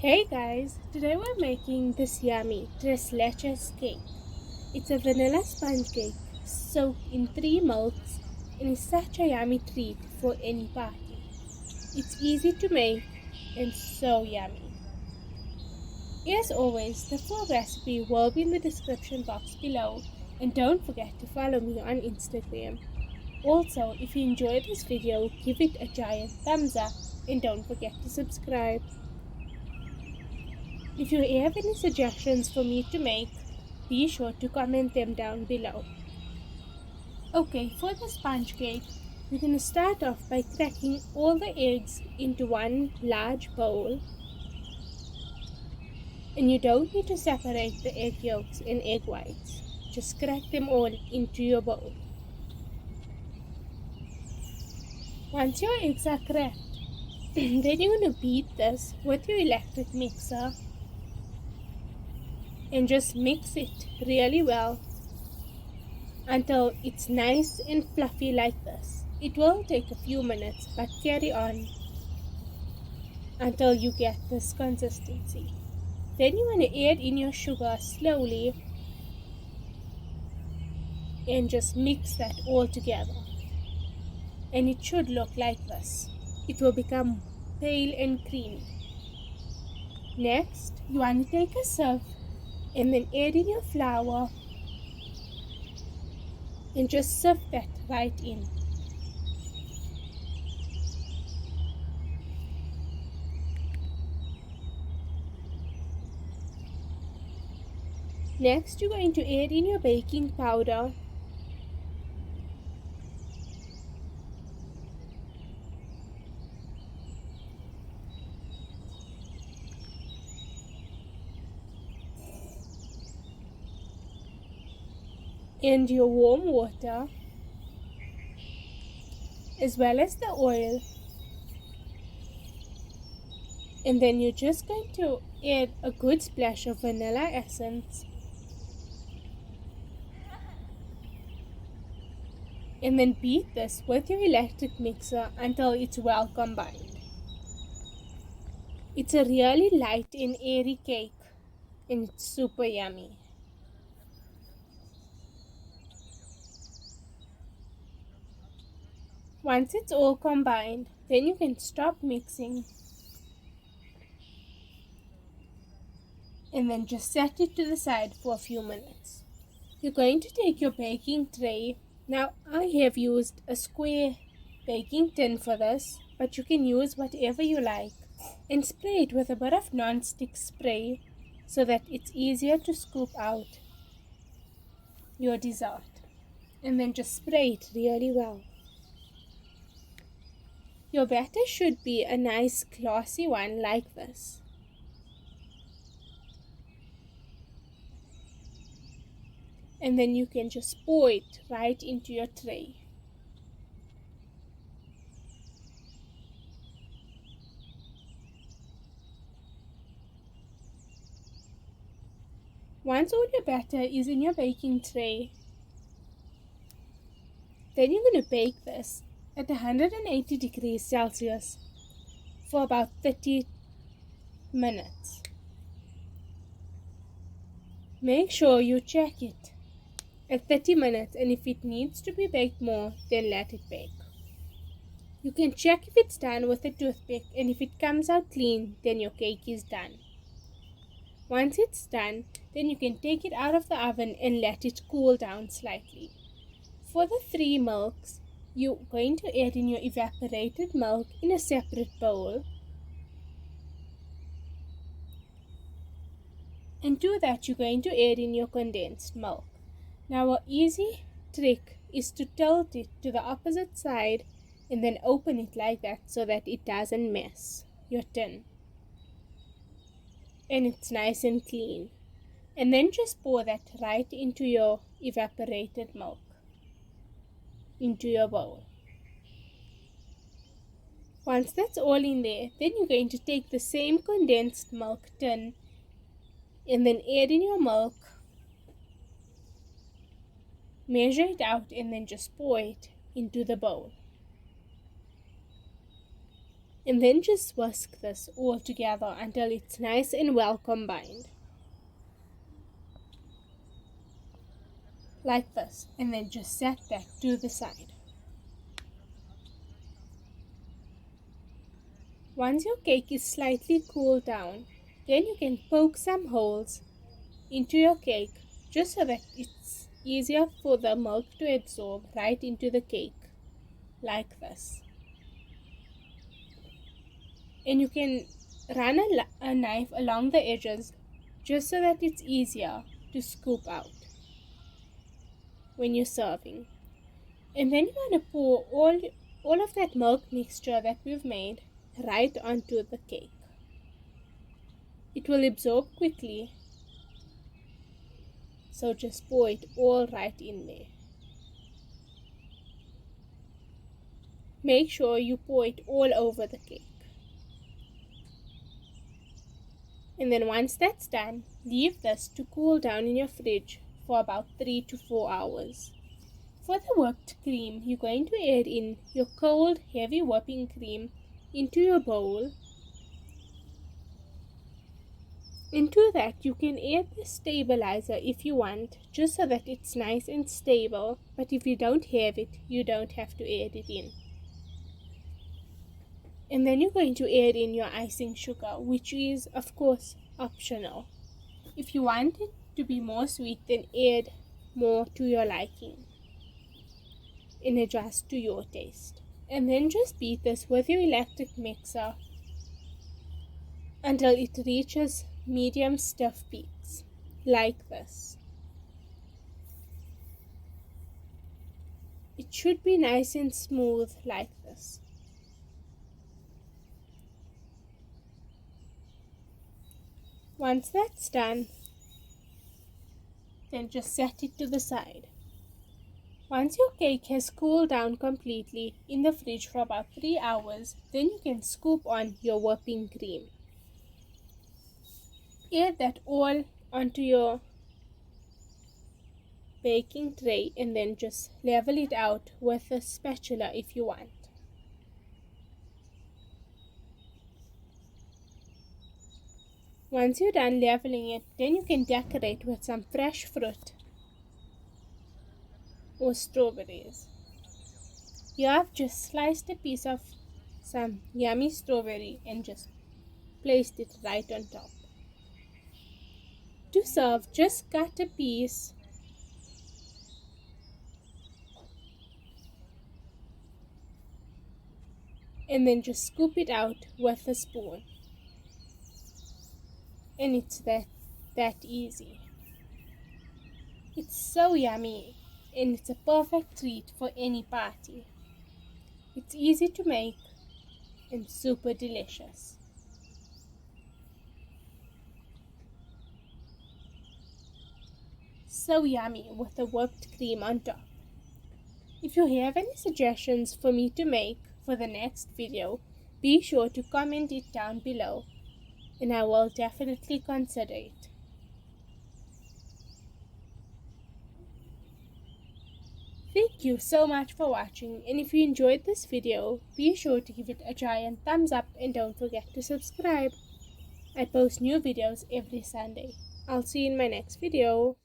Hey guys, today we're making this yummy Leches cake. It's a vanilla sponge cake soaked in 3 milks and is such a yummy treat for any party. It's easy to make and so yummy. As always, the full recipe will be in the description box below, and don't forget to follow me on Instagram. Also, if you enjoyed this video, give it a giant thumbs up and don't forget to subscribe. If you have any suggestions for me to make, be sure to comment them down below. Okay, for the sponge cake, we're going to start off by cracking all the eggs into one large bowl. And you don't need to separate the egg yolks and egg whites. Just crack them all into your bowl. Once your eggs are cracked, then you're going to beat this with your electric mixer and just mix it really well until it's nice and fluffy like this. It will take a few minutes, but carry on until you get this consistency. Then you want to add in your sugar slowly and just mix that all together. And it should look like this. It will become pale and creamy. Next, you want to take a sieve and then add in your flour and just sift that right in. Next, you're going to add in your baking powder and your warm water, as well as the oil. And then you're just going to add a good splash of vanilla essence. And then beat this with your electric mixer until it's well combined. It's a really light and airy cake, and it's super yummy. Once it's all combined, then you can stop mixing and then just set it to the side for a few minutes. You're going to take your baking tray. Now I have used a square baking tin for this, but you can use whatever you like, and spray it with a bit of non-stick spray so that it's easier to scoop out your dessert. And then just spray it really well. Your batter should be a nice glossy one like this. And then you can just pour it right into your tray. Once all your batter is in your baking tray, then you're going to bake this at 180 degrees Celsius for about 30 minutes. Make sure you check it at 30 minutes, and if it needs to be baked more, then let it bake. You can check if it's done with a toothpick, and if it comes out clean, then your cake is done. Once it's done, then you can take it out of the oven and let it cool down slightly. For the 3 milks, you're going to add in your evaporated milk in a separate bowl. And to that, you're going to add in your condensed milk. Now, an easy trick is to tilt it to the opposite side and then open it like that so that it doesn't mess your tin. And it's nice and clean. And then just pour that right into your evaporated milk, into your bowl. Once that's all in there, then you're going to take the same condensed milk tin and then add in your milk, measure it out, and then just pour it into the bowl. And then just whisk this all together until it's nice and well combined. Like this, and then just set that to the side. Once your cake is slightly cooled down, then you can poke some holes into your cake just so that it's easier for the milk to absorb right into the cake, like this. And you can run a knife along the edges just so that it's easier to scoop out when you're serving. And then you want to pour all of that milk mixture that we've made right onto the cake. It will absorb quickly, so just pour it all right in there. Make sure you pour it all over the cake. And then once that's done, leave this to cool down in your fridge for about 3 to 4 hours. For the whipped cream, you're going to add in your cold, heavy whipping cream into your bowl. Into that, you can add the stabiliser if you want, just so that it's nice and stable. But if you don't have it, you don't have to add it in. And then you're going to add in your icing sugar, which is, of course, optional. If you want it to be more sweet, then add more to your liking and adjust to your taste. And then just beat this with your electric mixer until it reaches medium stiff peaks, like this. It should be nice and smooth like this. Once that's done, then just set it to the side. Once your cake has cooled down completely in the fridge for about 3 hours, then you can scoop on your whipping cream. Add that all onto your baking tray and then just level it out with a spatula if you want. Once you're done leveling it, then you can decorate with some fresh fruit or strawberries. Here I've just sliced a piece of some yummy strawberry and just placed it right on top. To serve, just cut a piece and then just scoop it out with a spoon. And it's that easy. It's so yummy and it's a perfect treat for any party. It's easy to make and super delicious. So yummy with the whipped cream on top. If you have any suggestions for me to make for the next video, be sure to comment it down below and I will definitely consider it. Thank you so much for watching, and if you enjoyed this video, be sure to give it a giant thumbs up and don't forget to subscribe. I post new videos every Sunday. I'll see you in my next video.